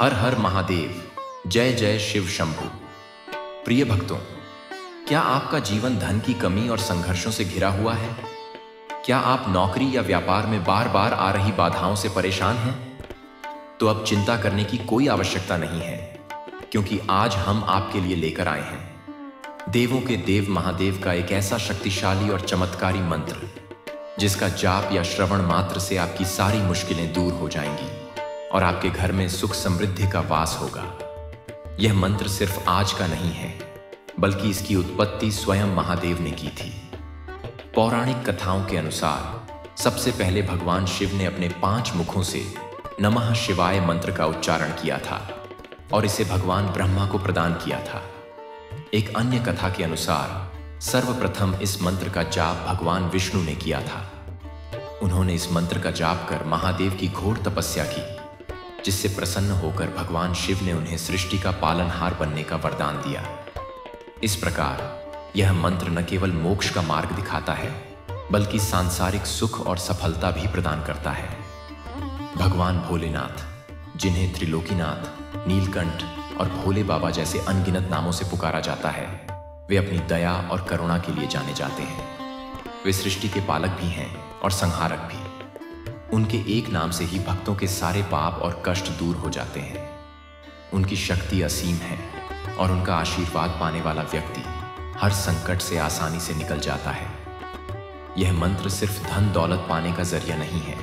हर हर महादेव, जय जय शिव शंभु। प्रिय भक्तों, क्या आपका जीवन धन की कमी और संघर्षों से घिरा हुआ है? क्या आप नौकरी या व्यापार में बार बार आ रही बाधाओं से परेशान हैं? तो अब चिंता करने की कोई आवश्यकता नहीं है, क्योंकि आज हम आपके लिए लेकर आए हैं देवों के देव महादेव का एक ऐसा शक्तिशाली और चमत्कारी मंत्र, जिसका जाप या श्रवण मात्र से आपकी सारी मुश्किलें दूर हो जाएंगी और आपके घर में सुख समृद्धि का वास होगा। यह मंत्र सिर्फ आज का नहीं है, बल्कि इसकी उत्पत्ति स्वयं महादेव ने की थी। पौराणिक कथाओं के अनुसार सबसे पहले भगवान शिव ने अपने 5 मुखों से नमः शिवाय मंत्र का उच्चारण किया था और इसे भगवान ब्रह्मा को प्रदान किया था। एक अन्य कथा के अनुसार सर्वप्रथम इस मंत्र का जाप भगवान विष्णु ने किया था। उन्होंने इस मंत्र का जाप कर महादेव की घोर तपस्या की, जिससे प्रसन्न होकर भगवान शिव ने उन्हें सृष्टि का पालनहार बनने का वरदान दिया। इस प्रकार यह मंत्र न केवल मोक्ष का मार्ग दिखाता है, बल्कि सांसारिक सुख और सफलता भी प्रदान करता है। भगवान भोलेनाथ, जिन्हें त्रिलोकीनाथ, नीलकंठ और भोले बाबा जैसे अनगिनत नामों से पुकारा जाता है, वे अपनी दया और करुणा के लिए जाने जाते हैं। वे सृष्टि के पालक भी हैं और संहारक भी। उनके एक नाम से ही भक्तों के सारे पाप और कष्ट दूर हो जाते हैं। उनकी शक्ति असीम है और उनका आशीर्वाद पाने वाला व्यक्ति हर संकट से आसानी से निकल जाता है। यह मंत्र सिर्फ धन दौलत पाने का जरिया नहीं है,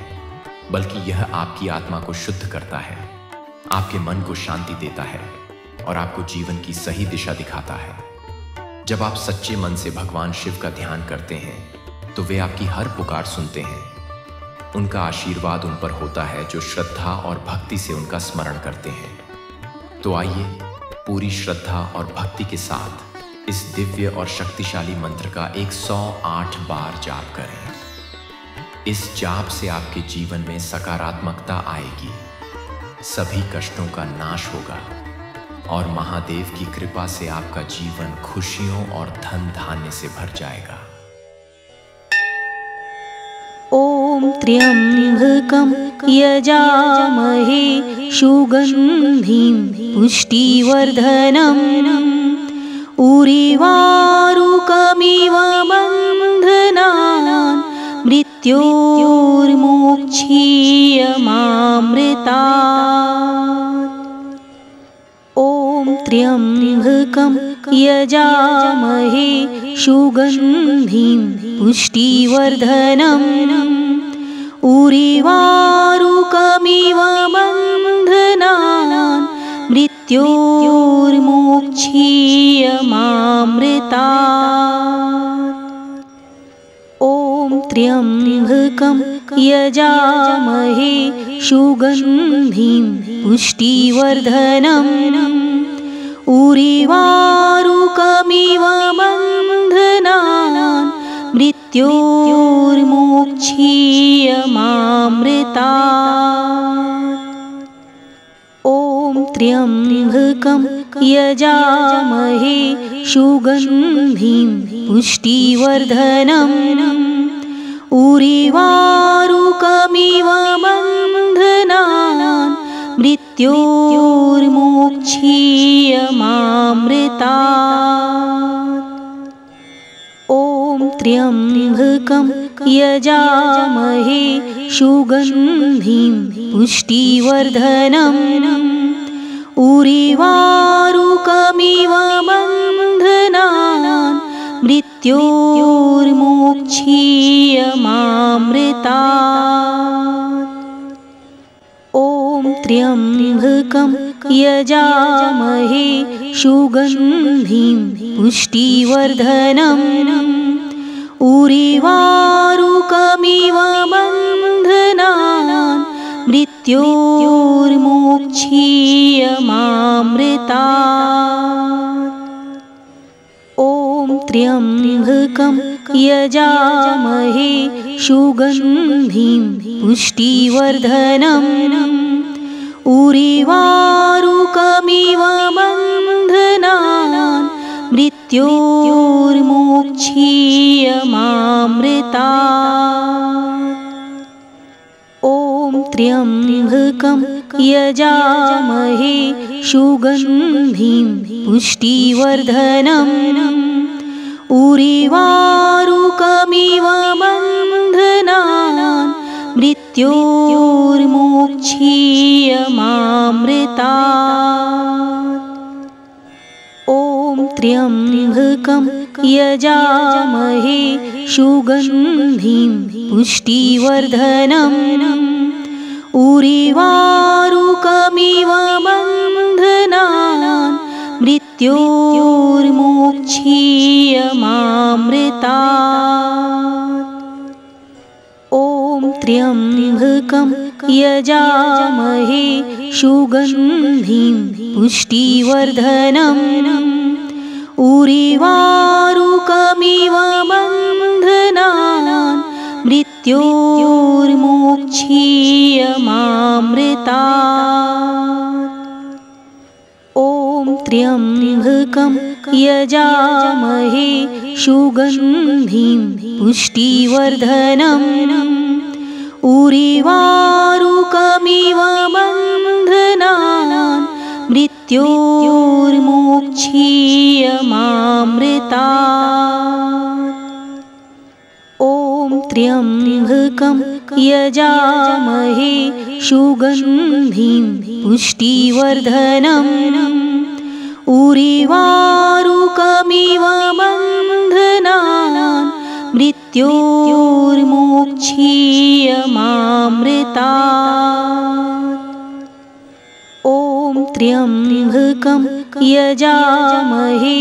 बल्कि यह आपकी आत्मा को शुद्ध करता है, आपके मन को शांति देता है और आपको जीवन की सही दिशा दिखाता है। जब आप सच्चे मन से भगवान शिव का ध्यान करते हैं, तो वे आपकी हर पुकार सुनते हैं। उनका आशीर्वाद उन पर होता है जो श्रद्धा और भक्ति से उनका स्मरण करते हैं। तो आइए पूरी श्रद्धा और भक्ति के साथ इस दिव्य और शक्तिशाली मंत्र का 108 बार जाप करें। इस जाप से आपके जीवन में सकारात्मकता आएगी, सभी कष्टों का नाश होगा और महादेव की कृपा से आपका जीवन खुशियों और धन धान्य से भर जाएगा। ॐ त्र्यम्बकं यजामहे सुगन्धिं पुष्टिवर्धनम् उर्वारुकमिव बन्धनान् मृत्योर्मोक्षीयमामृतात्। ॐ त्र्यम्बकं यजामहे सुगन्धिं पुष्टिवर्धनम् उर्वारुकमिव बन्धनान् मृत्योर्मोक्षीयमामृतात्। ॐ त्र्यम्बकं यजामहे सुगन्धिं पुष्टिवर्धनम् उर्वारुकमिव बन्धनान् मृत्योर्मोक्षीयमामृतात्। ॐ त्र्यम्बकं यजामहे सुगन्धिं पुष्टिवर्धनम् उर्वारुकमिव बन्धनान् मृत्योर्मोक्षीयमामृतात्। ॐ त्र्यम्बकं यजामहे सुगन्धिं पुष्टिवर्धनम् उर्वारुकमिव बन्धनान् मृत्योर्मोक्षीयमामृतात्। ॐ त्र्यम्बकं यजामहे सुगन्धिं पुष्टिवर्धनम् उर्वारुकमिव बन्धनान् मृत्योर्मोक्षीयमामृतात्। ॐ त्र्यम्बकं यजामहे सुगन्धिं पुष्टिवर्धनम् उर्वारुकमिव बन्धनान् मृत्योर्मोक्षीयमामृतात्। ॐ त्र्यम्बकं यजामहे सुगन्धिं पुष्टिवर्धनम् उर्वारुकमिव बन्धनान् मृत्योर्मोक्षीयमामृतात्। ॐ त्र्यम्बकं यजामहे सुगन्धिं पुष्टिवर्धनम् उर्वारुकमिव बन्धनान् मृत्योर्मोक्षीयमामृतात्। ॐ त्र्यम्बकं यजामहे सुगन्धिं पुष्टिवर्धनम् उर्वारुकमिव बन्धनान् मृत्योर्मोक्षीयमामृतात्। ॐ त्र्यम्बकं यजामहे सुगन्धिं पुष्टिवर्धनम् उर्वारुकमिव बन्धनान् मृत्योर्मोक्षीयमामृतात्। ॐ त्र्यम्बकं यजामहे सुगन्धिं पुष्टिवर्धनम् उर्वारुकमिव बन्धनान् मृत्योर्मोक्षीयमामृतात्। ॐ त्र्यम्बकं यजामहे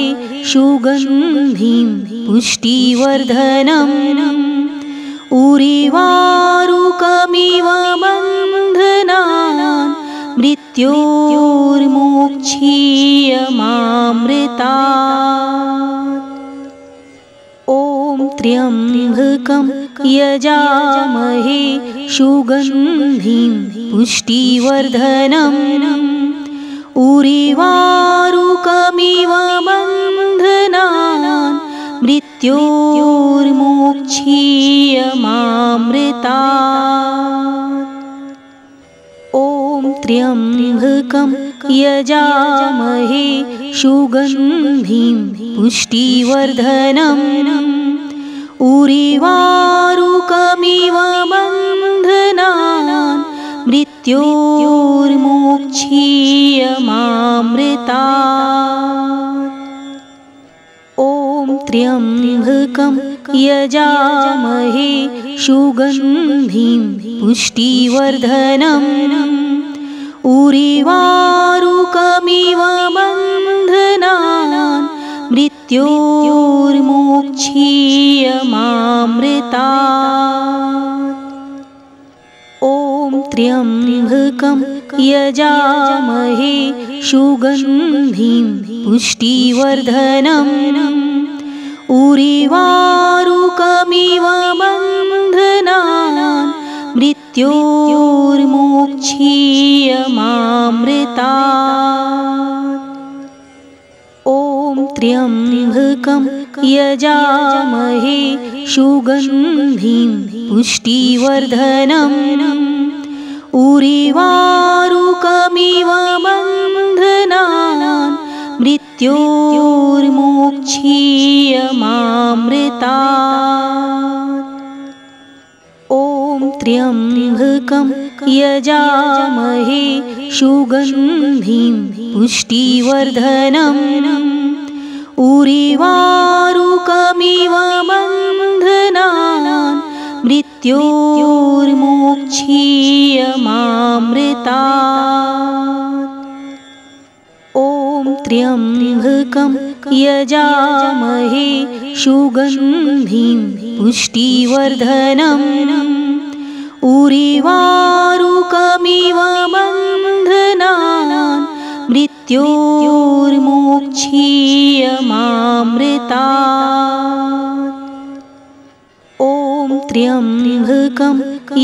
सुगन्धिं पुष्टिवर्धनम् उर्वारुकमिव बन्धनान् मृत्योर्मोक्षीयमामृतात्। ॐ त्र्यम्बकं यजामहे सुगन्धिं पुष्टिवर्धनम् उर्वारुकमिव बन्धनान् मृत्योर्मोक्षीयमामृतात्। ॐ त्र्यम्बकं यजामहे सुगन्धिं पुष्टिवर्धनम् उर्वारुकमिव बन्धनान् मृत्योर्मोक्षीयमामृतात्। ॐ त्र्यम्बकं यजामहे सुगन्धिं पुष्टिवर्धनम् उर्वारुकमिव बन्धनान् मृत्योर्मोक्षीयमामृतात्। ॐ त्र्यम्बकं यजामहे सुगन्धिं पुष्टिवर्धनम् उर्वारुकमिव बन्धनान् मृत्योर्मोक्षीयमामृतात्। ॐ त्र्यम्बकं यजामहे सुगन्धिं पुष्टिवर्धनम् उर्वारुकमिव बन्धनान् मृत्योर्मोक्षीयमामृतात्। ॐ त्र्यम्बकं यजामहे सुगन्धिं पुष्टिवर्धनम् उर्वारुकमिव बन्धनान् मृत्योर्मोक्षीयमामृतात्। ॐ त्र्यम्बकं यजामहे सुगन्धिं पुष्टिवर्धनम् उर्वारुकमिव बन्धनान् मृत्योर्मोक्षीयमामृतात्। ॐ त्र्यम्बकं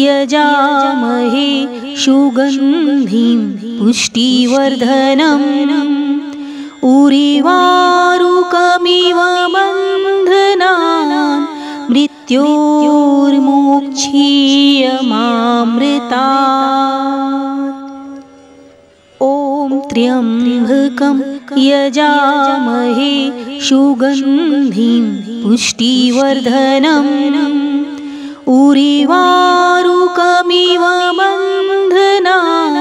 यजामहे सुगन्धिं पुष्टिवर्धनम् उर्वारुकमिव बन्धनान् मृत्योर्मोक्षीयमामृतात्। ॐ त्र्यम्बकं यजामहे सुगन्धिं पुष्टिवर्धनम् उर्वारुकमिव बन्धनान्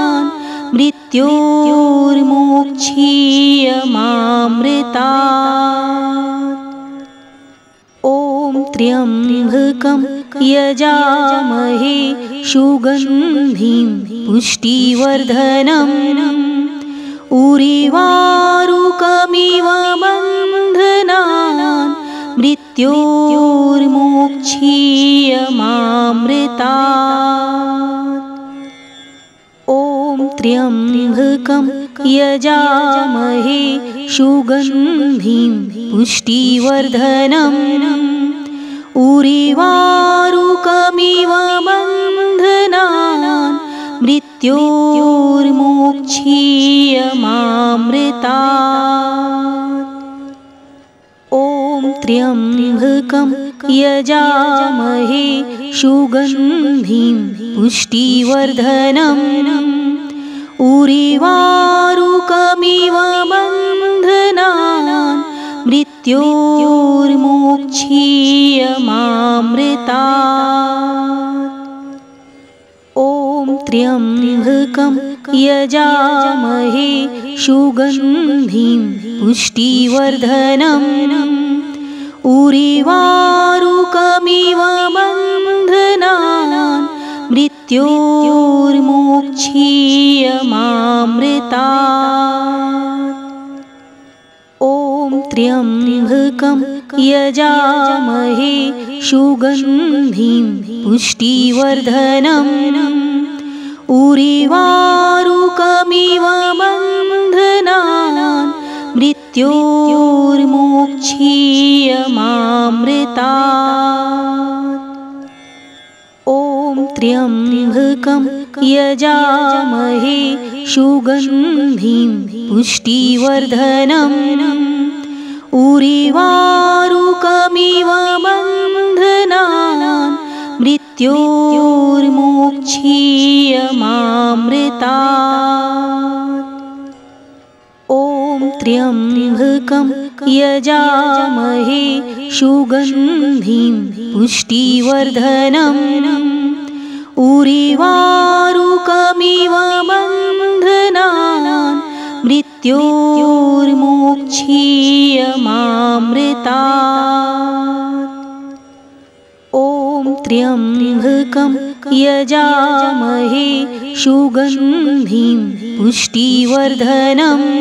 मृत्योर्मोक्षीयमामृतात्। ॐ त्र्यम्बकं यजामहे सुगन्धिं पुष्टिवर्धनम् उर्वारुकमिव बन्धनान् मृत्योर्मोक्षीयमामृतात्। ॐ त्र्यम्बकं यजामहे सुगन्धिं पुष्टिवर्धनम् उर्वारुकमिव बन्धनान् मृत्योर्मोक्षीयमामृतात्। ॐ त्र्यम्बकं यजामहे सुगन्धिं पुष्टिवर्धनम् उर्वारुकमिव बन्धनान् मृत्योर्मोक्षीयमामृतात्। ॐ त्र्यम्बकं यजामहे सुगन्धिं पुष्टिवर्धनम् उर्वारुकमिव बन्धनान् मृत्योर्मोक्षीयमामृतात्। ॐ त्र्यम्बकं यजामहे सुगन्धिं पुष्टिवर्धनम् उर्वारुकमिव बन्धनान् मृत्योर्मोक्षीयमामृतात्। ॐ त्र्यम्बकं यजामहे सुगन्धिं पुष्टिवर्धनम् उर्वारुकमिव बन्धनान् मृत्योर्मोक्षीयमामृतात्। ॐ त्र्यम्बकं यजामहे सुगन्धिं पुष्टिवर्धनम् उर्वारुकमिव बन्धनान् मृत्योर्मोक्षीयमामृतात्। ॐ त्र्यम्बकं यजामहे सुगन्धिं पुष्टिवर्धनम्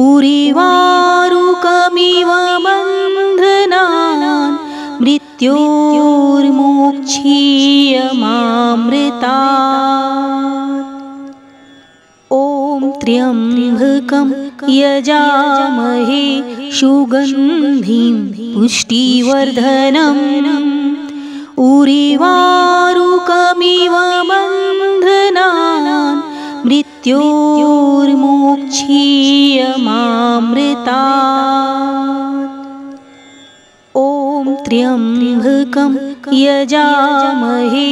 उर्वारुकमिव बन्धनान् मृत्योर्मोक्षीयमामृतात्। ॐ त्र्यम्बकं यजामहे सुगन्धिं पुष्टिवर्धनम् उर्वारुकमिव बन्धनान् मृत्योर्मोक्षीयमामृतात्। ॐ त्र्यम्बकं यजामहे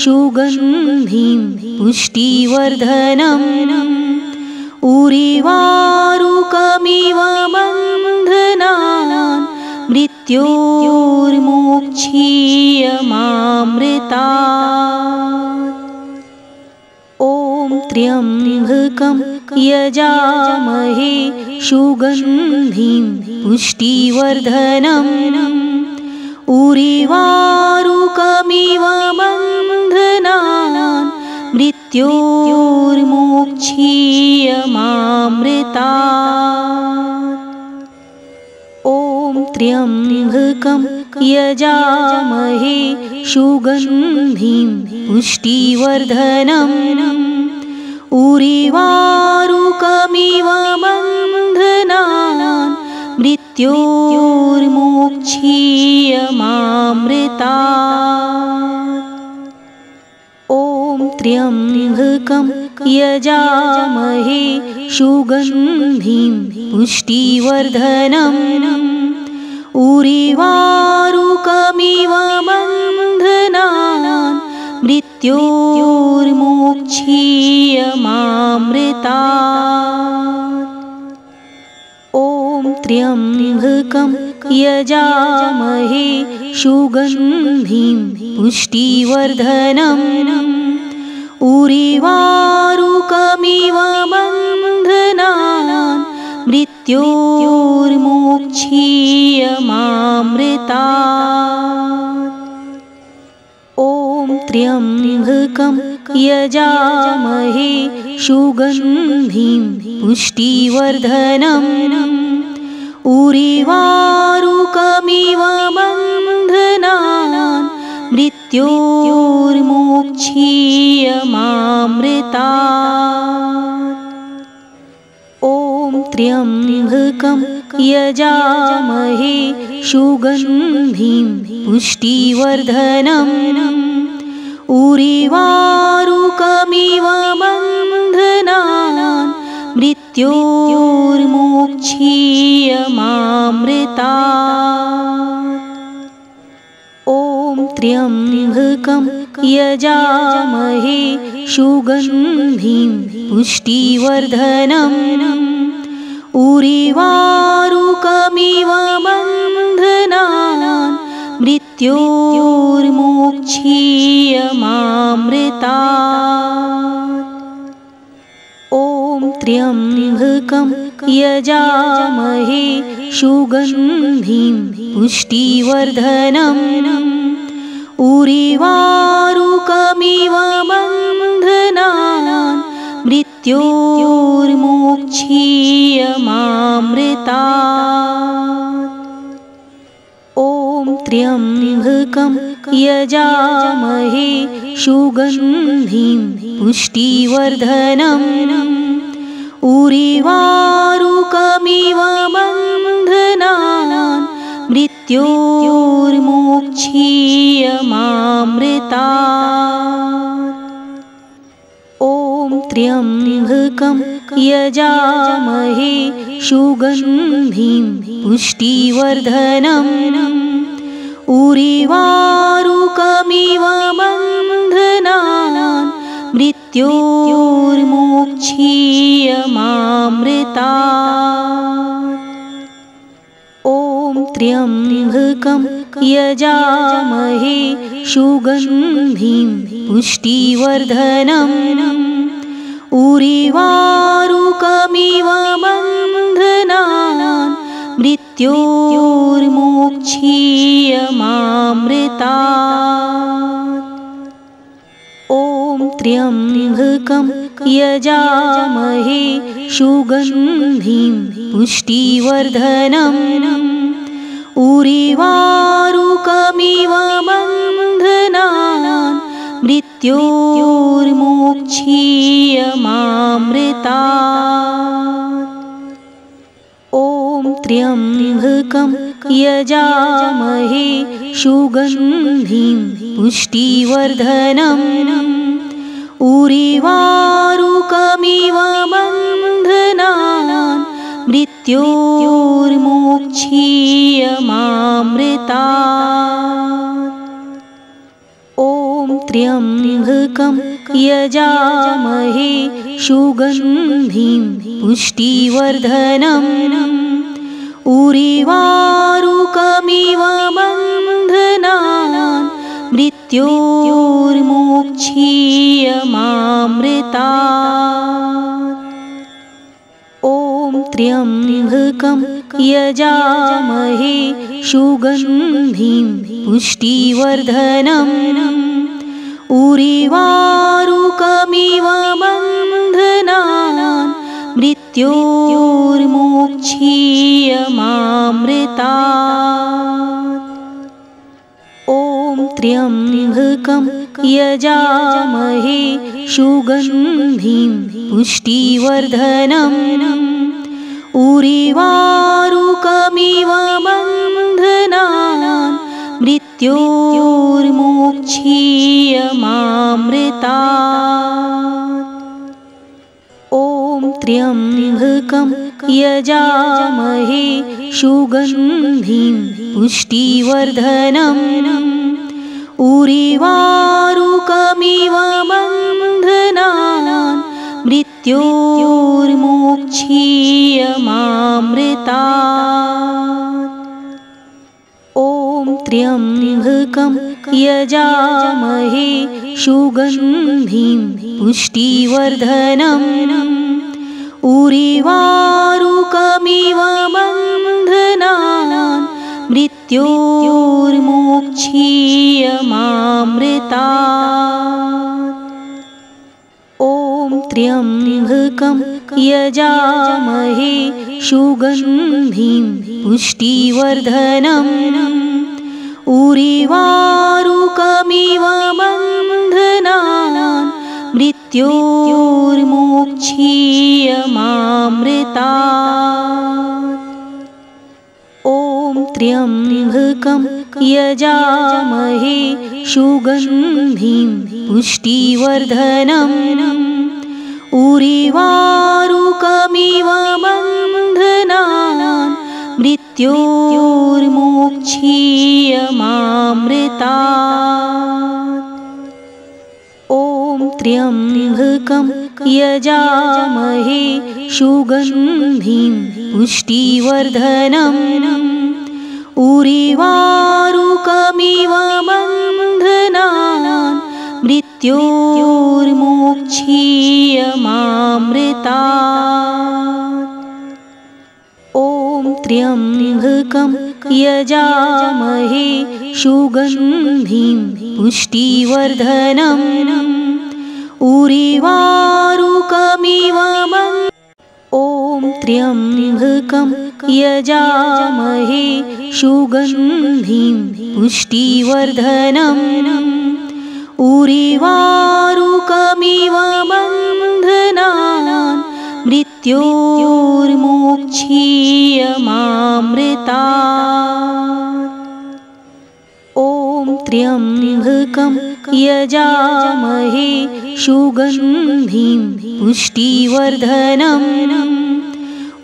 सुगन्धिं पुष्टिवर्धनम् उर्वारुकमिव बन्धनान् मृत्योर्मोक्षीयमामृतात्। ॐ त्र्यम्बकं यजामहे सुगन्धिं पुष्टिवर्धनम् उर्वारुकमिव बन्धनान् मृत्योर्मोक्षीयमामृतात्। ॐ त्र्यम्बकं यजामहे सुगन्धिं पुष्टिवर्धनम् उर्वारुकमिव बन्धनान् मृत्योर्मोक्षीयमामृतात्। ॐ त्र्यम्बकं यजामहे सुगन्धिं पुष्टिवर्धनम् उरिवारुकमिव बन्धनान् मृत्योर्मोक्षीयमामृतात्। ॐ त्र्यम्बकं यजामहे सुगन्धिं पुष्टिवर्धनम् उरिवारुकमिव बन्धनान् मृत्योर्मोक्षीयमामृतात्। ॐ त्र्यम्बकं यजामहे सुगन्धिं पुष्टिवर्धनम् उरिवारुकमिव बन्धनान् मृत्योर्मोक्षीयमामृतात्। ॐ त्र्यम्बकं यजामहे सुगन्धिं पुष्टिवर्धनम् उरिवारुकमिव बन्धनान् मृत्योर्मोक्षीयमामृतात्। ॐ त्र्यम्बकं यजामहे सुगन्धिं पुष्टिवर्धनम् उरिवारुकमिव बन्धनान् मृत्योर्मोक्षीयमामृतात्। ॐ त्र्यम्बकं यजामहे सुगन्धिं पुष्टिवर्धनम् उरिवारुकमिव बन्धनान् मृत्योर्मोक्षीयमामृतात्। ॐ त्र्यम्बकं यजामहे सुगन्धिं पुष्टिवर्धनम् उरिवारुकमिव बन्धनान् मृत्योर्मोक्षीयमामृतात्। ॐ त्र्यम्बकं यजामहे सुगन्धिं पुष्टिवर्धनम् उरिवारुकमिव बन्धनान् मृत्योर्मोक्षीयमामृतात्। ॐ त्र्यम्बकं यजामहे सुगन्धिं पुष्टिवर्धनम् उरिवारुकमिव बन्धनान् मृत्योर्मोक्षीयमामृतात्। ॐ त्र्यम्बकं यजामहे सुगन्धिं पुष्टिवर्धनम् उरिवारुकमिव बन्धनान् मृत्योर्मोक्षीयमामृतात्। ॐ त्र्यम्बकं यजामहे सुगन्धिं पुष्टिवर्धनम् उरिवारुकमिव बन्धनान् मृत्योर्मोक्षीयमामृतात्। ॐ त्र्यम्बकं यजामहे सुगन्धिं पुष्टिवर्धनम् उरिवारुकमिव बन्धनान् मृत्योर्मोक्षीयमामृतात्। ॐ त्र्यम्बकं यजामहे सुगन्धिं पुष्टिवर्धनम् उरिवारुकमिव बन्धनान् मृत्योर्मोक्षीयमामृतात्। ॐ त्र्यम्बकं यजामहे सुगन्धिं पुष्टिवर्धनम् उरिवारुकमिव बन्धनान् मृत्योर्मोक्षीयमामृतात्। ॐ त्र्यम्बकं यजामहे सुगन्धिं पुष्टिवर्धनम् उर्वारुकमिव बन्धनान् मृत्योर्मोक्षीयमामृतात्। ॐ त्र्यम्बकं यजामहे सुगन्धिं पुष्टिवर्धनम् उर्वारुकमिव बन्धनान् मृत्योर्मोक्षीयमामृतात्। ॐ त्र्यम्बकं यजामहे सुगन्धिं पुष्टिवर्धनम् उर्वारुकमिव बन्धनान् मृत्योर्मोक्षीयमामृतात्। ॐ त्र्यम्बकं यजामहे सुगन्धिं पुष्टिवर्धनम् उर्वारुकमिव बन्धनान् मृत्योर्मोक्षीयमामृतात्। ॐ त्र्यम्बकं यजामहे सुगन्धिं पुष्टिवर्धनम् उर्वारुकमिव बन्धनान् मृत्योर्मोक्षीयमामृतात्। ॐ त्र्यम्बकं यजामहे सुगन्धिं पुष्टिवर्धनम् उर्वारुकमिव ॐ त्र्यम्बकं यजामहे सुगन्धिं पुष्टिवर्धनम् उर्वारुकमिव बन्धनान् मृत्योर्मोक्षीयमामृतात्। ॐ त्र्यम्बकं यजामहे सुगन्धिं पुष्टिवर्धनम्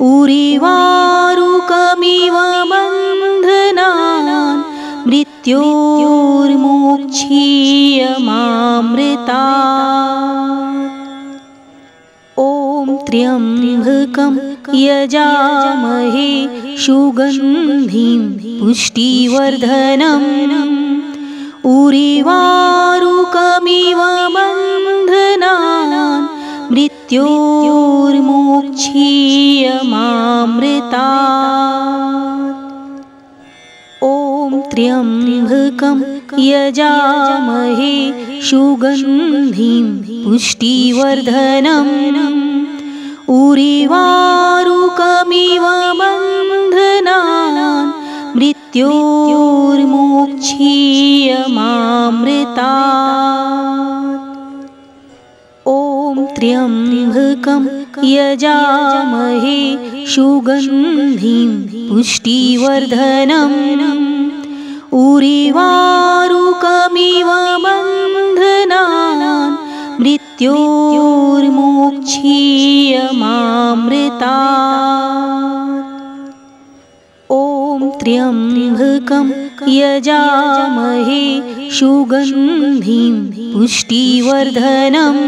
उर्वारुकमिव बन्धनान् मृत्योर्मोक्षीयमामृतात्। ॐ त्र्यम्बकं यजामहे सुगन्धिं पुष्टिवर्धनम् उर्वारुकमिव बन्धनान् मृत्योर्मोक्षीयमामृतात्। ॐ त्र्यम्बकं यजामहे सुगन्धिं पुष्टिवर्धनम् उर्वारुकमिव बन्धनान् मृत्योर्मोक्षीयमामृतात्। ॐ त्र्यम्बकं यजामहे सुगन्धिं पुष्टिवर्धनम् उर्वारुकमिव बन्धनान् मृत्योर्मोक्षीयमामृतात्। ॐ त्र्यम्बकं यजामहे सुगन्धिं पुष्टिवर्धनम्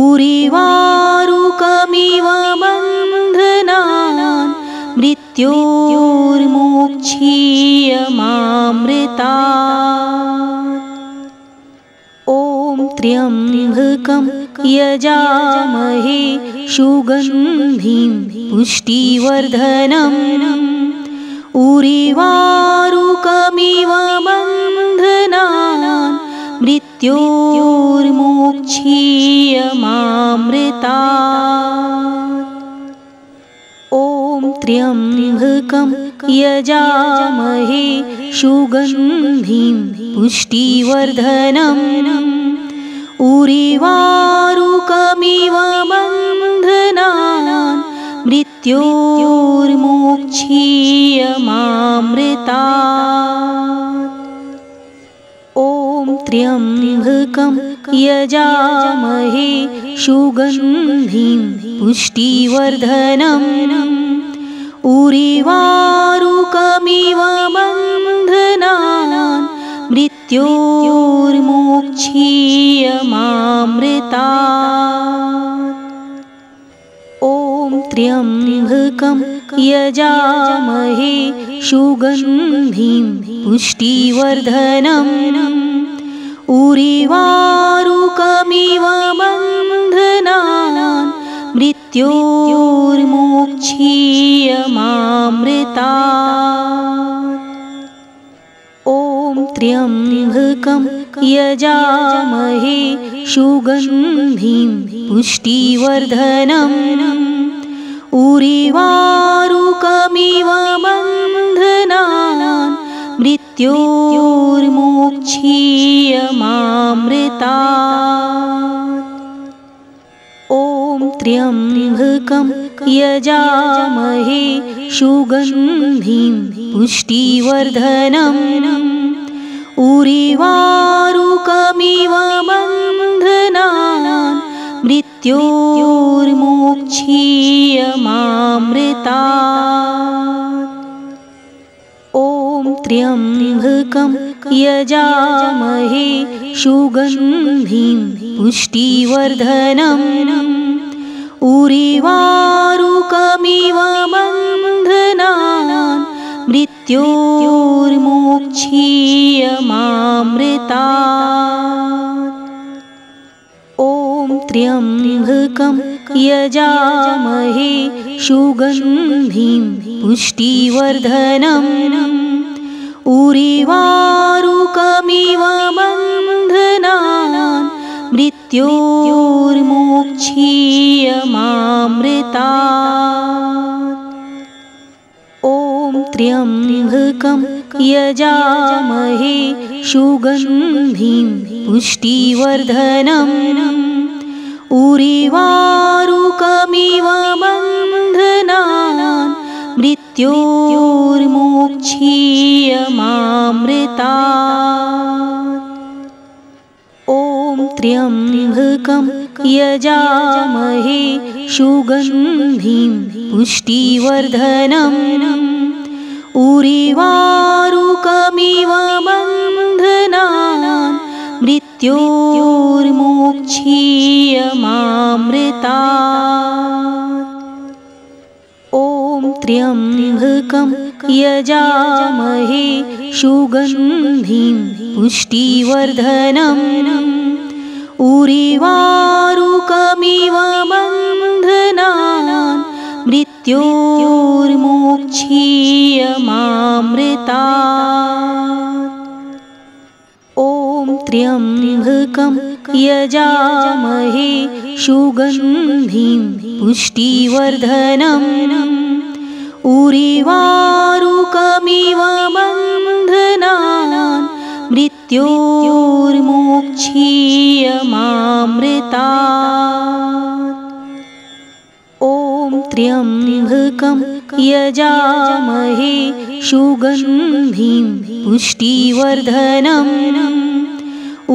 उर्वारुकमिव बन्धनान् मृत्योर्मोक्षीयमामृतात्। ॐ त्र्यम्बकं यजामहे सुगन्धिं पुष्टिवर्धनम् उर्वारुकमिव बन्धनान् मृत्योर्मोक्षीयमामृतात्। ॐ त्र्यम्बकं यजामहे सुगन्धिं पुष्टिवर्धनम् उर्वारुकमिव बन्धनान् मृत्योर्मोक्षीयमामृतात्। ॐ त्र्यम्बकं यजामहे सुगन्धिं पुष्टिवर्धनम् उरिवारुकमिव बन्धनान् मृत्योर्मोक्षीयमामृतात्। ॐ त्र्यम्बकं यजामहे सुगन्धिं पुष्टिवर्धनम् उरिवारुकमिव बन्धनान् मृत्योर्मोक्षीयमामृतात्। ॐ त्र्यम्बकं यजामहे सुगन्धिं पुष्टिवर्धनम् उरिवारुकमिव बन्धनान् मृत्योर्मोक्षीयमामृतात्। ॐ त्र्यम्बकं यजामहे सुगन्धिं पुष्टिवर्धनम् उरिवारुकमिव बन्धनान् मृत्योर्मोक्षीयमामृतात्। ॐ त्र्यम्बकं यजामहे सुगन्धिं पुष्टिवर्धनम् उरिवारुकमिव बन्धनान् मृत्योर्मोक्षीयमामृतात्। ॐ त्र्यम्बकं यजामहे सुगन्धिं पुष्टिवर्धनम् उरिवारुकमिव बन्धनान् मृत्योर्मोक्षीयमामृतात्। ॐ त्र्यम्बकं यजामहे सुगन्धिं पुष्टिवर्धनम् उरिवारुकमिव बन्धनान् मृत्योर्मोक्षीयमामृतात्। ॐ त्र्यम्बकं यजामहे सुगन्धिं पुष्टिवर्धनम् उरिवारुकमिव बन्धनान् मृत्योर्मोक्षीयमामृतात्। ॐ त्र्यम्बकं यजामहे सुगन्धिं पुष्टिवर्धनम् उरिवारुकमिव बन्धनान् मृत्योर्मोक्षीयमामृतात्। ॐ त्र्यम्बकं यजामहे सुगन्धिं पुष्टिवर्धनम् उरिवारुकमिव बन्धनान् मृत्योर्मोक्षीयमामृतात्। ॐ त्र्यम्बकं यजामहे सुगन्धिं पुष्टिवर्धनम्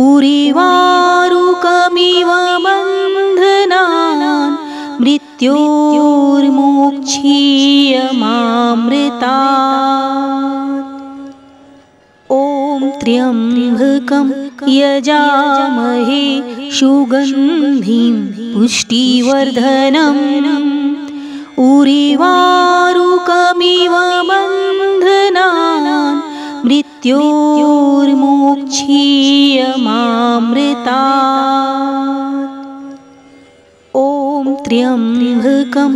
उरिवारुकमिव बन्धनान् मृत्योर्मोक्षीयमामृतात्। ॐ त्र्यम्बकं यजामहे सुगन्धिं पुष्टिवर्धनम् उरिवारुकमिव बन्धनान् मृत्योर्मोक्षीयमामृतात्। ॐ त्र्यम्बकं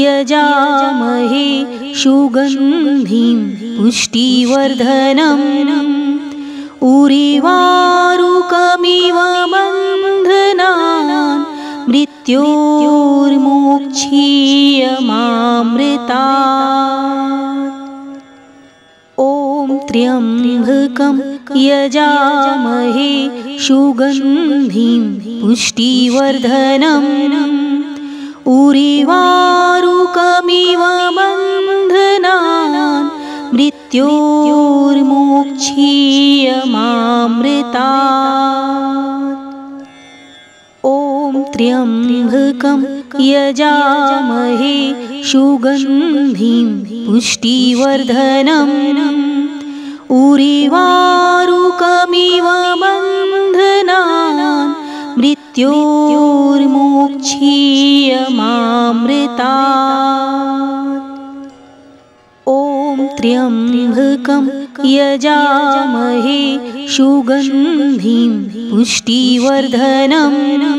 यजामहे सुगन्धिं पुष्टिवर्धनम् उरिवारुकमिव बन्धनान् मृत्योर्मोक्षीयमामृतात्। ॐ त्र्यम्बकं यजामहे सुगन्धिं पुष्टिवर्धनम् उरिवारुकमिव बन्धनान् मृत्योर्मोक्षीयमामृतात्। ॐ त्र्यम्बकं यजामहे सुगन्धिं पुष्टिवर्धनम् उर्वारुकमिव बन्धनान् मृत्योर्मोक्षीयमामृतात्। त्र्यम्बकं यजामहे सुगन्धिं पुष्टिवर्धनम्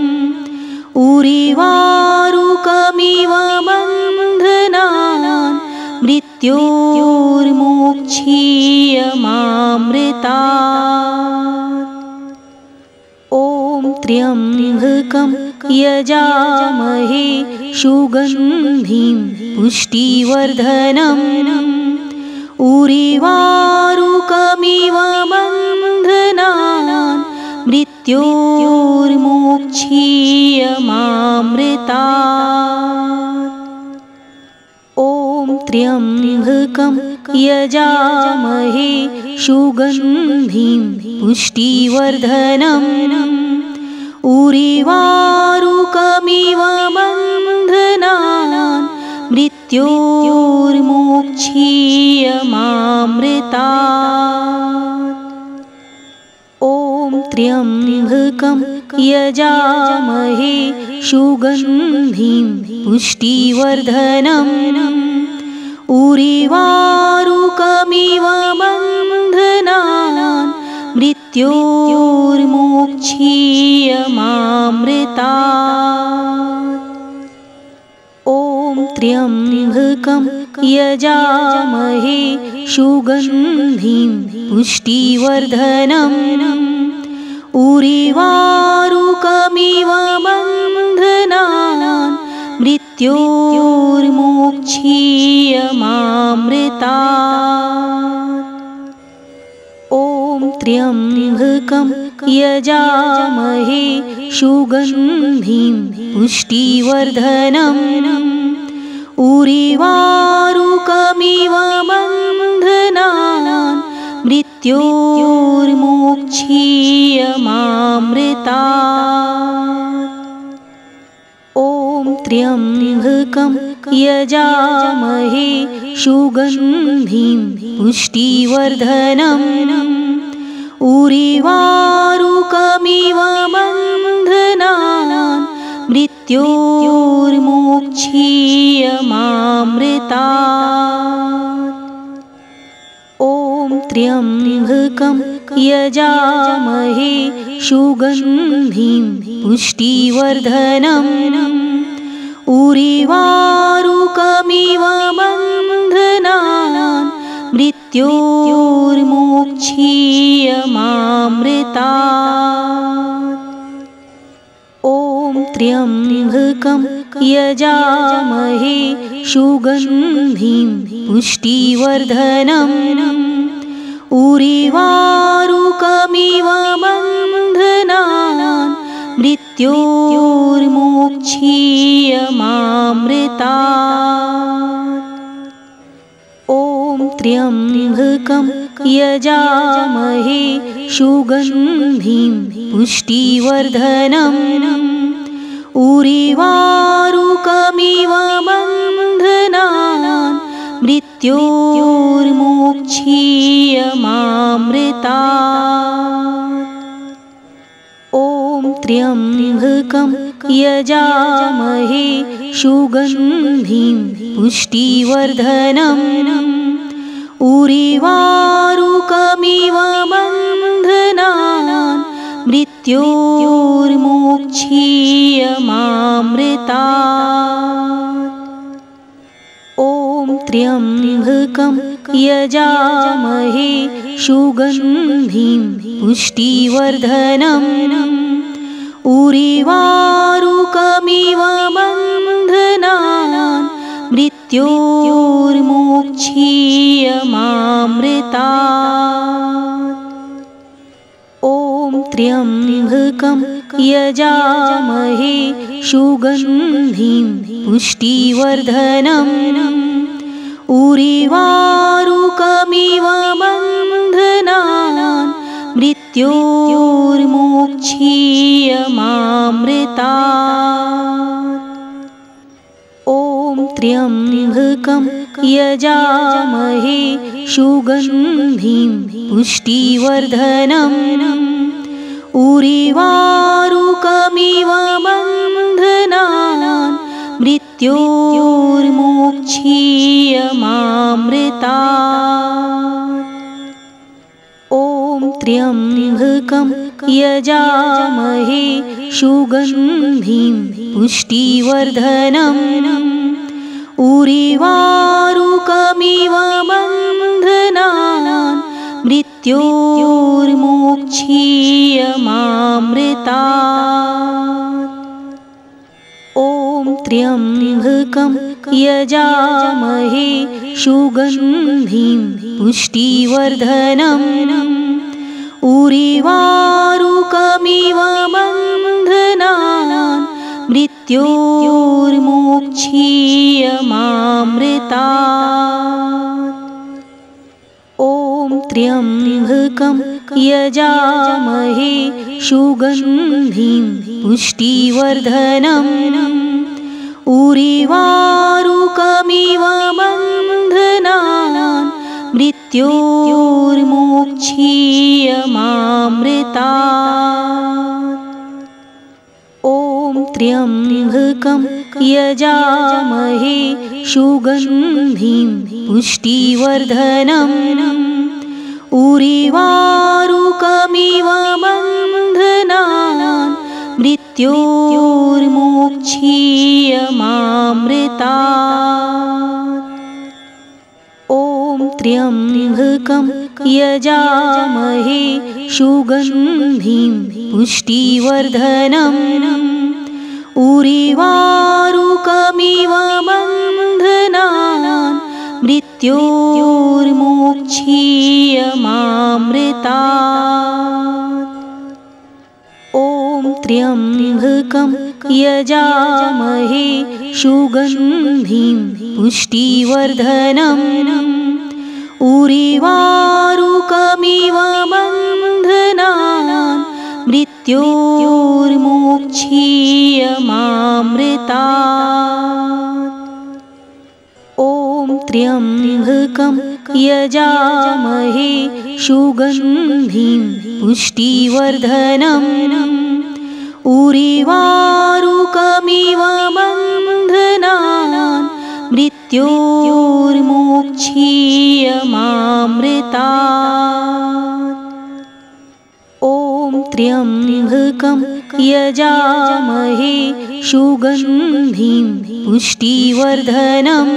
उर्वारुकमिव बन्धनान् मृत्योर्मोक्षीयमामृतात्। त्र्यम्बकं यजामहे सुगन्धिं पुष्टिवर्धनम् उर्वारुकमिव बन्धनान् मृत्योर्मोक्षीयमामृतात्। त्र्यम्बकं यजामहे सुगन्धिं पुष्टिवर्धनम् उर्वारुकमिव बन्धनान् मृत्योर्मोक्षीयमामृतात्। त्र्यम्बकं यजामहे सुगन्धिं पुष्टिवर्धनम् उर्वारुकमिव बन्धनान् मृत्योर्मोक्षीयमामृतात्। त्र्यम्बकं यजामहे सुगन्धिं पुष्टिवर्धनम् उर्वारुकमिव बन्धनान् मृत्योर्मोक्षीयमामृतात्। त्र्यम्बकं यजामहे सुगन्धिं पुष्टिवर्धनम् उर्वारुकमिव बन्धनान् मृत्योर्मोक्षीयमामृतात्। त्र्यम्बकं यजामहे सुगन्धिं पुष्टिवर्धनम् उर्वारुकमिव बन्धनान् मृत्योर्मोक्षीयमामृतात्। त्र्यम्बकं यजामहे सुगन्धिं पुष्टिवर्धनम् उर्वारुकमिव बन्धनान् मृत्योर्मोक्षीयमामृतात्। त्र्यम्बकं यजामहे सुगन्धिं पुष्टिवर्धनम् उर्वारुकमिव बन्धनान् मृत्योर्मोक्षीयमामृतात्। त्र्यम्बकं यजामहे सुगन्धिं पुष्टिवर्धनम् उर्वारुकमिव बन्धनान् मृत्योर्मोक्षीयमामृतात्। त्र्यम्बकं यजामहे सुगन्धिं पुष्टिवर्धनम् उर्वारुकमिव बन्धनान् मृत्योर्मोक्षीयमामृतात्। त्र्यम्बकं यजामहे सुगन्धिं पुष्टिवर्धनम् उर्वारुकमिव बन्धनान् मृत्योर्मोक्षीयमामृतात्। त्र्यम्बकं यजामहे सुगन्धिं पुष्टिवर्धनम् उर्वारुकमिव बन्धनान् मृत्योर्मोक्षीयमामृतात्। ॐ त्र्यम्बकं यजामहे सुगन्धिं पुष्टिवर्धनम् उर्वारुकमिव बन्धनान् मृत्योर्मोक्षीयमामृतात्। ॐ त्र्यम्बकं यजामहे सुगन्धिं पुष्टिवर्धनम् उर्वारुकमिव बन्धनान् मृत्योर्मोक्षीयमामृतात्। ॐ त्र्यम्बकं यजामहे सुगन्धिं पुष्टिवर्धनम् उर्वारुकमिव बन्धनान् मृत्योर्मोक्षीयमामृतात्। ॐ त्र्यम्बकं यजामहे सुगन्धिं पुष्टिवर्धनम् उर्वारुकमिव बन्धनान् मृत्योर्मोक्षीयमामृतात्। ॐ त्र्यम्बकं यजामहे सुगन्धिं पुष्टिवर्धनम् उर्वारुकमिव बन्धनान् मृत्योर्मोक्षीयमामृतात्। ॐ त्र्यम्बकं यजामहे सुगन्धिं पुष्टिवर्धनम् उर्वारुकमिव बन्धनान् मृत्योर्मोक्षीयमामृतात्। ॐ त्र्यम्बकं यजामहे सुगन्धिं पुष्टिवर्धनम् उर्वारुकमिव बन्धनान् मृत्योर्मोक्षीयमामृतात्। ॐ त्र्यम्बकं यजामहे सुगन्धिं पुष्टिवर्धनम् उर्वारुकमिव बन्धनान् मृत्योर्मोक्षीयमामृतात्। ॐ त्र्यम्बकं यजामहे सुगन्धिं पुष्टिवर्धनम्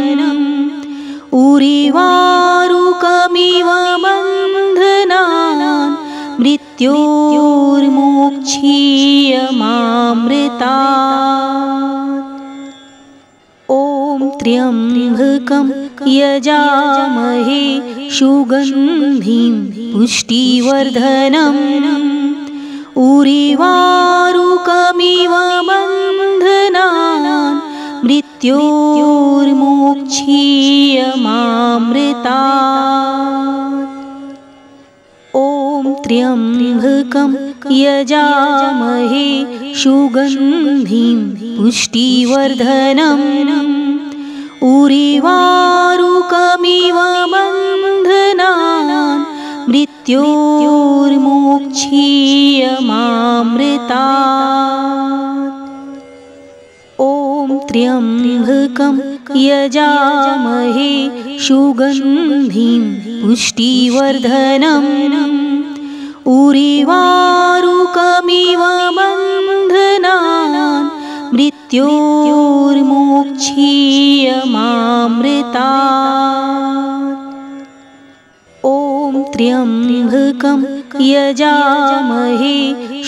उर्वारुकमिव बन्धनान् मृत्योर्मोक्षीयमामृतात्। ॐ त्र्यम्बकं यजामहे सुगन्धिं पुष्टिवर्धनम् उर्वारुकमिव बन्धनान् मृत्योर्मोक्षीयमामृतात्। ॐ त्र्यम्बकं यजामहे सुगन्धिं पुष्टिवर्धनम् उर्वारुकमिव बन्धनान् मृत्योर्मोक्षीयमामृतात्। ॐ त्र्यम्बकं यजामहे सुगन्धिं पुष्टिवर्धनम् उर्वारुकमिव बन्धनान् मृत्योर्मोक्षीयमामृतात्। ॐ त्र्यम्बकं यजामहे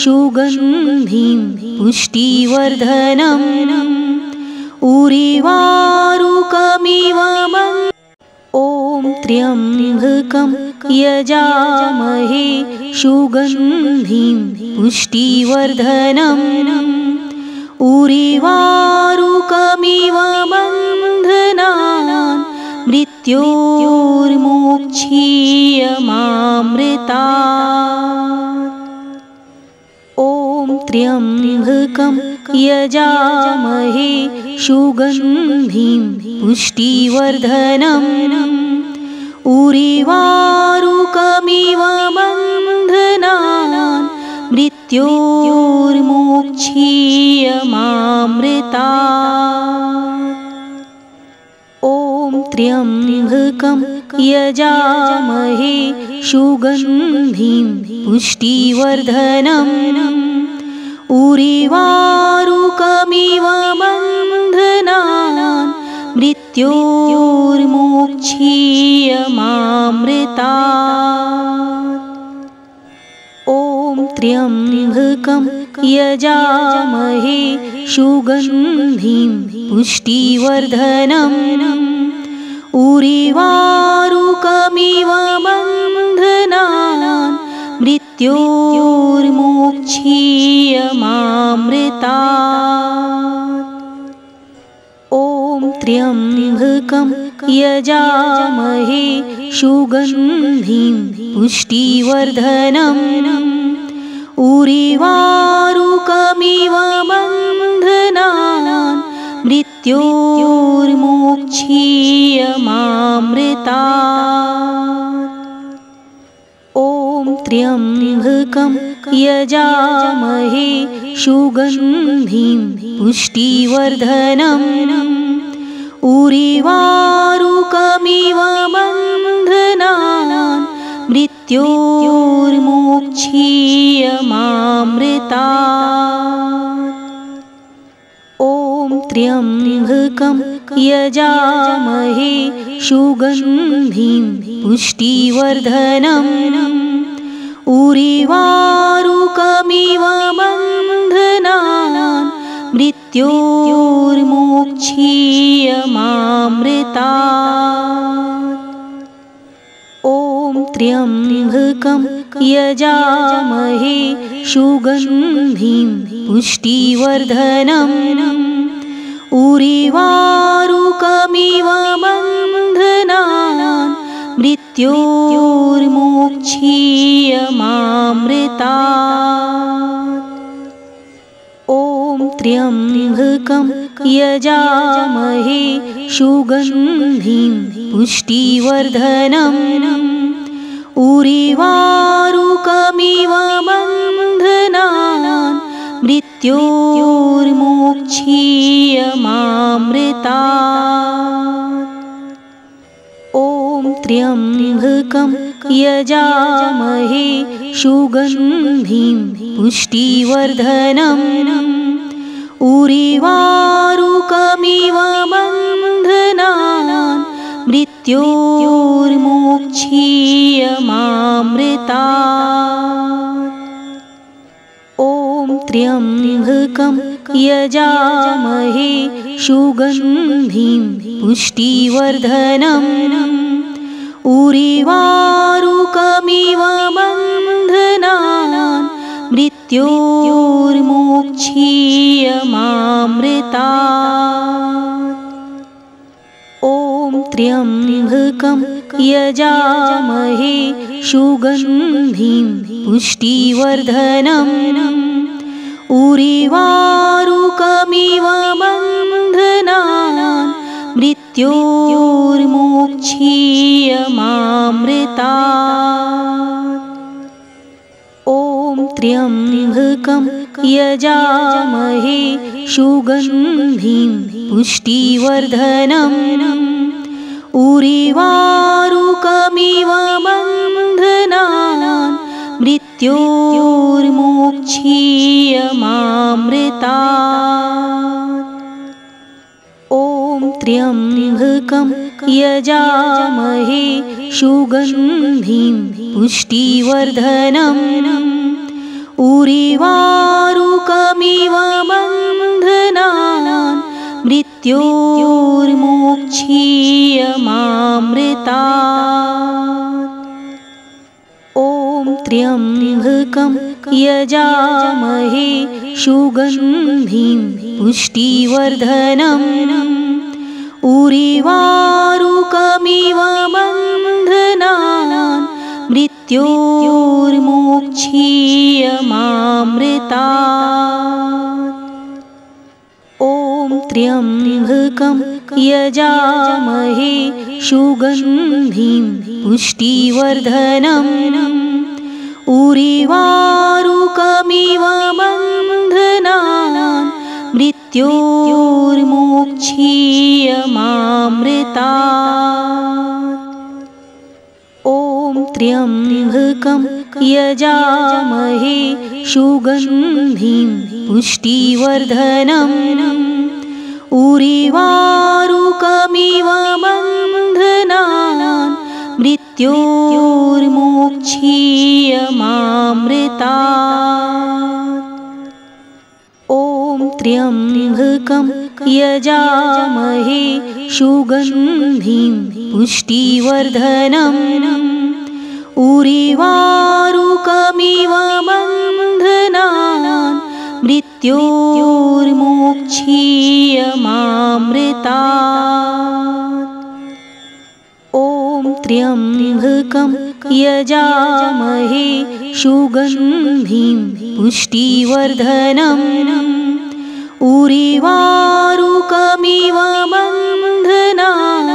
सुगन्धिं पुष्टिवर्धनम् उर्वारुकमिव ॐ त्र्यम्बकं यजामहे सुगन्धिं पुष्टिवर्धनम् उर्वारुकमिव बन्धनान् मृत्योर्मोक्षीयमामृतात्। त्र्यम्बकं यजामहे सुगन्धिं पुष्टिवर्धनम् उर्वारुकमिव बन्धनान् मृत्योर्मोक्षीयमामृतात्। ॐ त्र्यम्बकं यजामहे सुगन्धिं पुष्टिवर्धनम् उर्वारुकमिव बन्धनान् मृत्योर्मोक्षीयमामृतात्। ॐ त्र्यम्बकं यजामहे सुगन्धिं पुष्टिवर्धनम् उर्वारुकमिव बन्धनान् मृत्योर्मोक्षीयमामृतात्। ॐ त्र्यम्बकं यजामहे सुगन्धिं पुष्टिवर्धनम् उर्वारुकमिव बन्धनान् मृत्योर्मोक्षीयमामृतात्। ॐ त्र्यम्बकं यजामहे सुगन्धिं पुष्टिवर्धनम् उर्वारुकमिव बन्धनान् मृत्योर्मोक्षीयमामृतात्। ॐ त्र्यम्बकं यजामहे सुगन्धिं पुष्टिवर्धनम् उर्वारुकमिव बन्धनान् मृत्योर्मोक्षीयमामृतात्। ॐ त्र्यम्बकं यजामहे सुगन्धिं पुष्टिवर्धनम् उर्वारुकमिव बन्धनान् मृत्योर्मोक्षीयमामृतात्। ॐ त्र्यम्बकं यजामहे सुगन्धिं पुष्टिवर्धनम् उर्वारुकमिव बन्धनान् मृत्योर्मोक्षीयमामृतात्। ॐ त्र्यम्बकं यजामहे सुगन्धिं पुष्टिवर्धनम् उर्वारुकमिव बन्धनान् मृत्योर्मोक्षीयमामृतात्। ॐ त्र्यम्बकं यजामहे सुगन्धिं पुष्टिवर्धनम् उर्वारुकमिव बन्धनान् मृत्योर्मोक्षीयमामृतात्। ॐ त्र्यम्बकं यजामहे सुगन्धिं पुष्टिवर्धनम् उर्वारुकमिव बन्धनान् मृत्योर्मोक्षीयमामृतात्। ॐ त्र्यम्बकं यजामहे सुगन्धिं पुष्टिवर्धनम् उर्वारुकमिव बन्धनान् मृत्योर्मोक्षीयमामृतात्। ॐ त्र्यम्बकं यजामहे सुगन्धिं पुष्टिवर्धनम् उर्वारुकमिव बन्धनान् मृत्योर्मोक्षीयमामृतात्। ॐ त्र्यम्बकं यजामहे सुगन्धिं पुष्टिवर्धनम् उर्वारुकमिव बन्धनान् मृत्योर्मोक्षीयमामृतात्। मृत्योर्मोक्षीयमामृतात्। ॐ त्र्यम्बकं यजामहे सुगन्धिं पुष्टिवर्धनम् उर्वारुकमिव बन्धनान् मृत्योर्मोक्षीयमामृतात्। ॐ त्र्यम्बकं यजामहे सुगन्धिं पुष्टिवर्धनम् उर्वारुकमिव बन्धनान् मृत्योर्मोक्षीयमामृतात्। ॐ त्र्यम्बकं यजामहे सुगन्धिं पुष्टिवर्धनम् उर्वारुकमिव बन्धनान् मृत्योर्मोक्षीयमामृतात्। ॐ त्र्यम्बकं यजामहे सुगन्धिं पुष्टिवर्धनम् उर्वारुकमिव बन्धनान्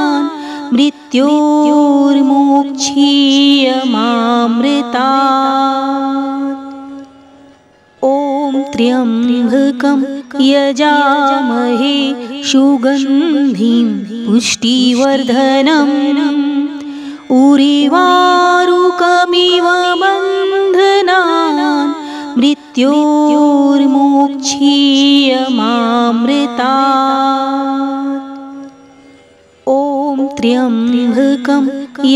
मृत्योर्मोक्षीयमामृतात्। ॐ त्र्यम्बकं यजामहे सुगन्धिं पुष्टिवर्धनम् उर्वारुकमिव बन्धनान् मृत्योर्मोक्षीयमामृतात्। ॐ त्र्यम्बकं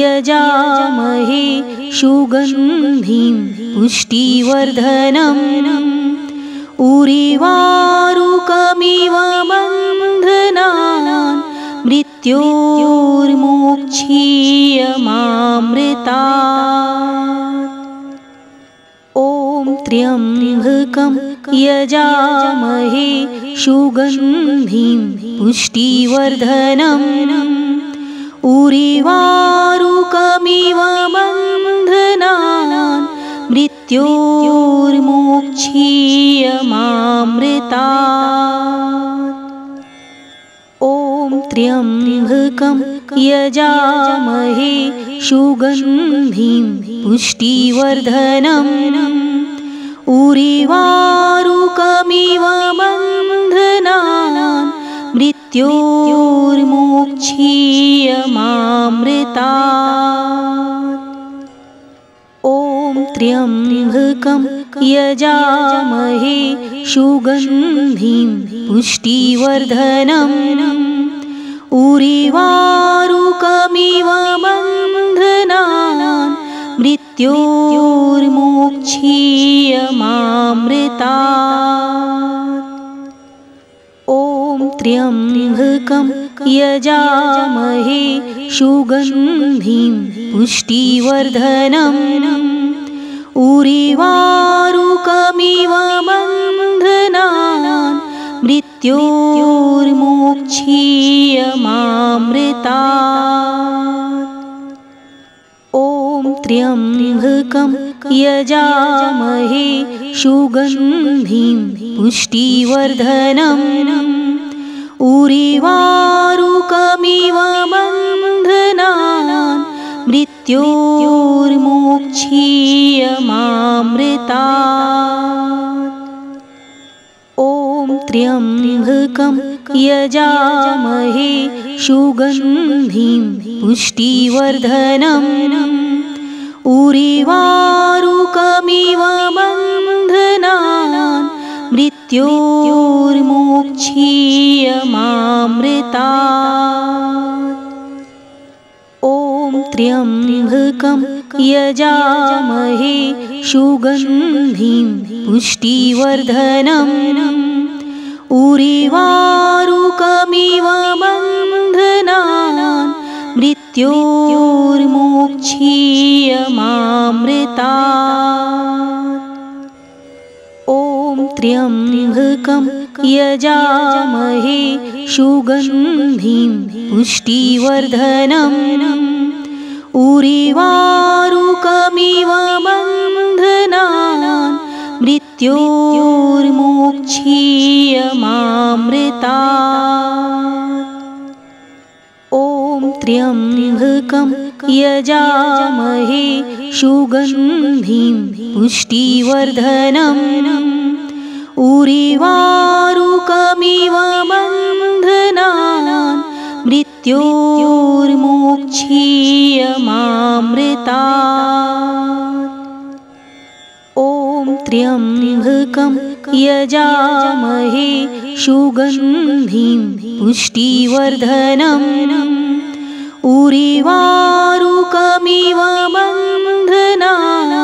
यजामहे सुगन्धिं पुष्टिवर्धनम् उर्वारुकमिव बन्धनान् मृत्योर्मोक्षीयमामृतात्। ॐ त्र्यम्बकं यजामहे सुगन्धिं पुष्टिवर्धनम् उर्वारुकमिव बन्धनान् मृत्योर्मोक्षीयमामृतात्। ॐ त्र्यम्बकं यजामहे सुगन्धिं पुष्टिवर्धनम् उर्वारुकमिव बन्धनान् मृत्योर्मोक्षीयमामृतात्। ॐ त्र्यम्बकं यजामहे सुगन्धिं पुष्टिवर्धनम् उर्वारुकमिव बन्धनान् मृत्योर्मोक्षीयमामृतात्। ॐ त्र्यम्बकं यजामहे सुगन्धिं पुष्टिवर्धनम् उर्वारुकमिव बन्धनान् मृत्योर्मोक्षीयमामृतात्। ॐ त्र्यम्बकं यजामहे सुगन्धिं पुष्टिवर्धनम् उर्वारुकमिव बन्धनान् मृत्योर्मोक्षीयमामृतात्। ॐ त्र्यम्बकं यजामहे सुगन्धिं पुष्टिवर्धनम् उर्वारुकमिव बन्धनान् मृत्योर्मोक्षीयमामृतात्। ॐ त्र्यम्बकं यजामहे सुगन्धिं पुष्टिवर्धनम् उर्वारुकमिव बन्धनान् मृत्योर्मोक्षीयमामृतात्। ॐ त्र्यम्बकं यजामहे सुगन्धिं पुष्टिवर्धनम् उरिवारुकमिव बन्धनान् मृत्योर्मोक्षीयमामृतात्। ॐ त्र्यम्बकं यजामहे सुगन्धिं पुष्टिवर्धनम् उरिवारुकमिव बन्धनान् मृत्योर्मोक्षीयमामृतात्। ॐ त्र्यम्बकं यजामहे सुगन्धिं पुष्टिवर्धनम् उरिवारुकमिव बन्धनान्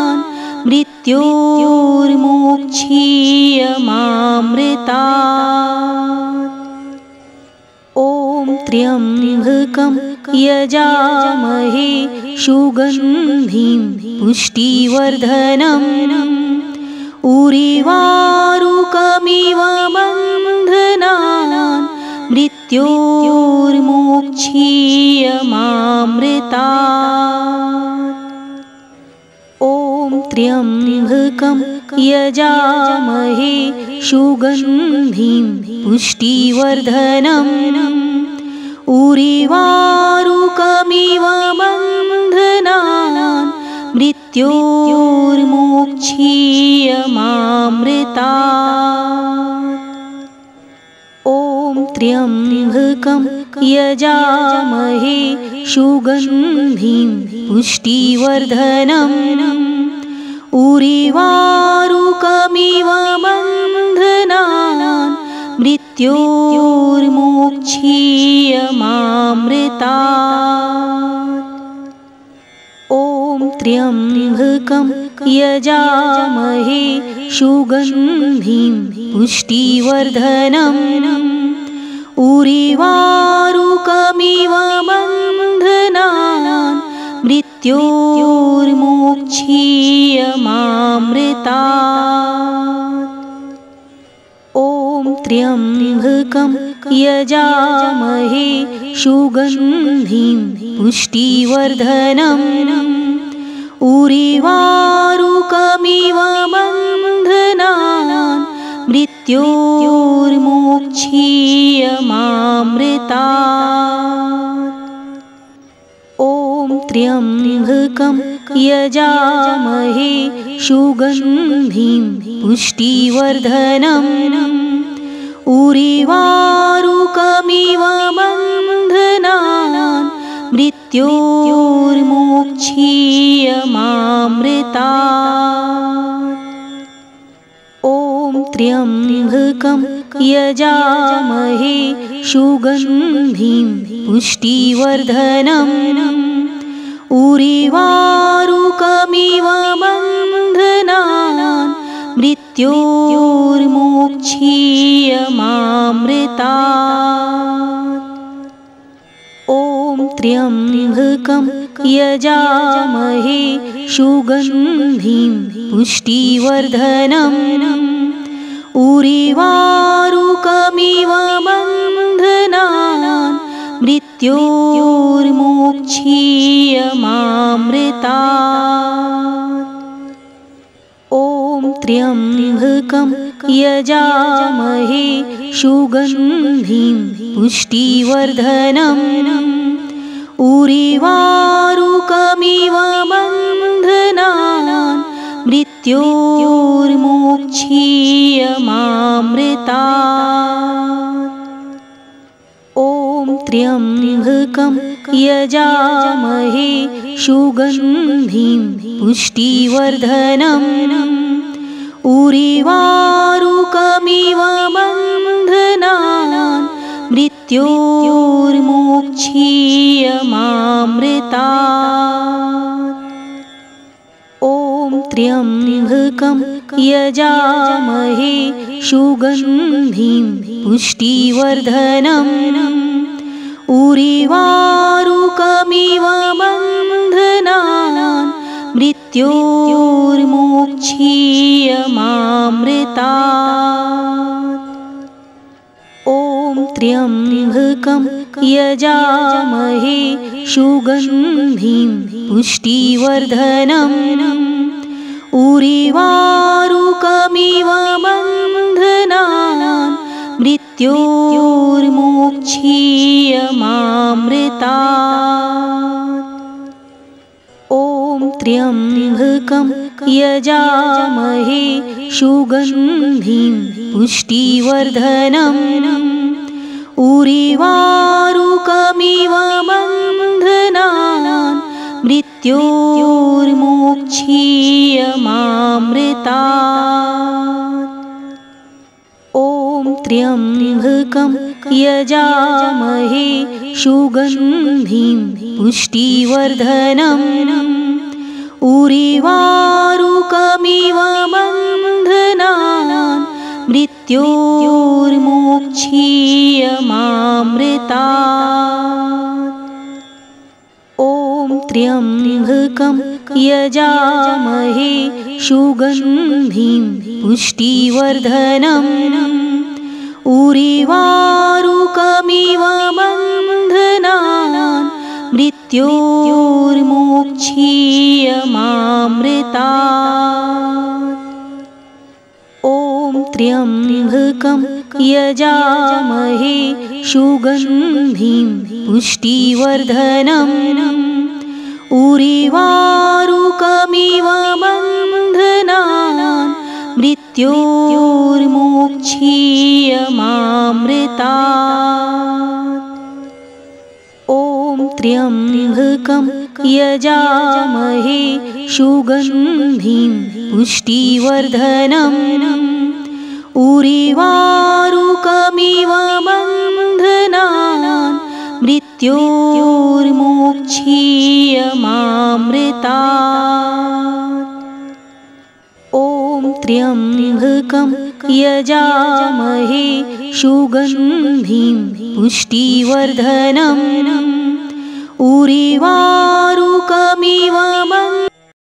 मृत्योर्मोक्षीयमामृतात्। ॐ त्र्यम्बकं यजामहे सुगन्धिं पुष्टिवर्धनम् उरिवारुकमिव बन्धनान् मृत्योर्मोक्षीयमामृतात्। ॐ त्र्यम्बकं यजामहे सुगन्धिं पुष्टिवर्धनम् उरिवारुकमिव बन्धनान् मृत्योर्मोक्षीयमामृतात्। ॐ त्र्यम्बकं यजामहे सुगन्धिं पुष्टिवर्धनम् उरिवारुकमिव बन्धनान् मृत्योर्मोक्षीयमामृतात्। ॐ त्र्यम्बकं यजामहे सुगन्धिं पुष्टिवर्धनम् उरिवारुकमिव बन्धनान् मृत्योर्मोक्षीयमामृतात्। ॐ त्र्यम्बकं यजामहे सुगन्धिं पुष्टिवर्धनम् उरिवारुकमिव बन्धनान् मृत्योर्मोक्षीयमामृतात्। ॐ त्र्यम्बकं यजामहे सुगन्धिं पुष्टिवर्धनम् उरिवारुकमिव बन्धनान् मृत्योर्मोक्षीयमामृतात्। ॐ त्र्यम्बकं यजामहे सुगन्धिं पुष्टिवर्धनम् उरिवारुकमिव बन्धनान् मृत्योर्मोक्षीयमामृतात्। ॐ त्र्यम्बकं यजामहे सुगन्धिं पुष्टिवर्धनम् उरिवारुकमिव बन्धनान् मृत्योर्मोक्षीयमामृतात्। ॐ त्र्यम्बकं यजामहे सुगन्धिं पुष्टिवर्धनम् उरिवारुकमिव बन्धनान् मृत्योर्मोक्षीयमामृतात्। ॐ त्र्यम्बकं यजामहे सुगन्धिं पुष्टिवर्धनम् उरिवारुकमिव बन्धनान् मृत्योर्मोक्षीयमामृतात्। ॐ त्र्यम्बकं यजामहे सुगन्धिं पुष्टिवर्धनम् उरिवारुकमिव बन्धनान् मृत्योर्मोक्षीयमामृतात्। ॐ त्र्यम्बकं यजामहे सुगन्धिं पुष्टिवर्धनम् उर्वारुकमिव बन्धनान् मृत्योर्मोक्षीयमामृतात्। ॐ त्र्यम्बकं यजामहे सुगन्धिं पुष्टिवर्धनम् उर्वारुकमिव बन्धनान् मृत्योर्मोक्षीयमामृतात्। ॐ त्र्यम्बकं यजामहे सुगन्धिं पुष्टिवर्धनम् उर्वारुकमिव बन्धनान् मृत्योर्मोक्षीयमामृतात्। ॐ त्र्यम्बकं यजामहे सुगन्धिं पुष्टिवर्धनम् उर्वारुकमिव बन्धनान् मृत्योर्मोक्षीयमामृतात्। ॐ त्र्यम्बकं यजामहे सुगन्धिं पुष्टिवर्धनम् उर्वारुकमिव बन्धनान् मृत्योर्मोक्षीयमामृतात्। ॐ त्र्यम्बकं यजामहे सुगन्धिं पुष्टिवर्धनम् उर्वारुकमिव बन्धनान् मृत्योर्मोक्षीयमामृतात्। ॐ त्र्यम्बकं यजामहे सुगन्धिं पुष्टिवर्धनम् उर्वारुकमिव